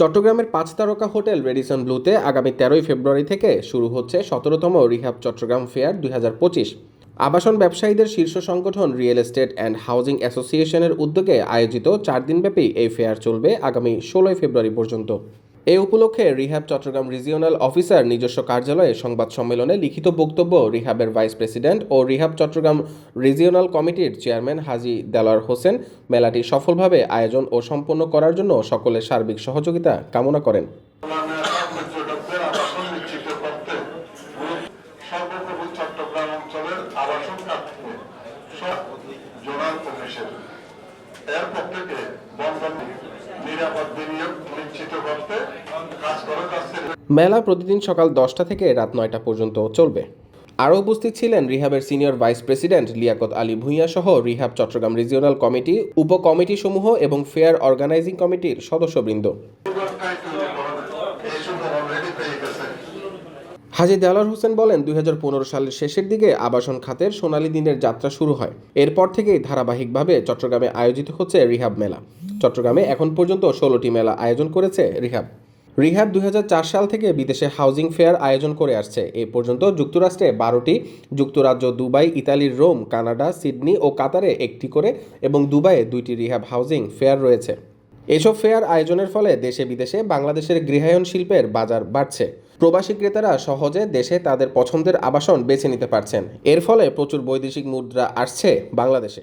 চট্টগ্রামের ৫ তারকা hotel Radisson ব্লুতে আগামী ১৩ই ফেব্রুয়ারি থেকে শুরু হচ্ছে ১৭তম রিহ্যাব চট্টগ্রাম ফেয়ার ২০২৫। আবাসন ব্যবসায়ীদের শীর্ষ সংগঠন রিয়েল এস্টেট অ্যান্ড হাউজিং অ্যাসোসিয়েশনের উদ্যোগে আয়োজিত ৪ দিনব্যাপী এই ফেয়ার চলবে আগামী ১৬ই ফেব্রুয়ারি পর্যন্ত। এ উপলক্ষে রিহ্যাব চট্টগ্রাম রিজিওনাল অফিসার নিজস্ব কার্যালয়ে সংবাদ সম্মেলনে লিখিত বক্তব্য রিহ্যাবের ভাইস প্রেসিডেন্ট ও রিহ্যাব চট্টগ্রাম রিজিওনাল কমিটির চেয়ারম্যান হাজী দেলোয়ার হোসেন মেলাটি সফলভাবে আয়োজন ও সম্পন্ন করার জন্য সকলের সার্বিক সহযোগিতা কামনা করেন। মেলা প্রতিদিন সকাল ১০টা থেকে রাত ৯টা পর্যন্ত চলবে। আরও উপস্থিত ছিলেন রিহ্যাবের senior vice president Liaquat Ali Bhuiyan সহ রিহ্যাব চট্টগ্রাম রিজিওনাল কমিটি, উপকমিটি সমূহ এবং ফেয়ার অর্গানাইজিং কমিটির সদস্যবৃন্দ। হাজী দেলোয়ার হোসেন বলেন, ২০১৫ সালের শেষের দিকে আবাসন খাতের সোনালী দিনের যাত্রা শুরু হয়। এরপর থেকেই ধারাবাহিকভাবে চট্টগ্রামে আয়োজিত হচ্ছে রিহ্যাব মেলা। চট্টগ্রামে এখন পর্যন্ত ১৬টি মেলা আয়োজন করেছে রিহ্যাব। রিহ্যাব ২০০৪ সাল থেকে বিদেশে হাউজিং ফেয়ার আয়োজন করে আসছে। এ পর্যন্ত যুক্তরাষ্ট্রে ১২টি, যুক্তরাজ্য, দুবাই, ইতালির রোম, কানাডা, সিডনি ও কাতারে ১টি করে এবং দুবাইয়ে ২টি রিহ্যাব হাউজিং ফেয়ার রয়েছে। এসব ফেয়ার আয়োজনের ফলে দেশে বিদেশে বাংলাদেশের গৃহায়ন শিল্পের বাজার বাড়ছে। প্রবাসী ক্রেতারা সহজে দেশে তাদের পছন্দের আবাসন বেছে নিতে পারছেন। এর ফলে প্রচুর বৈদেশিক মুদ্রা আসছে বাংলাদেশে।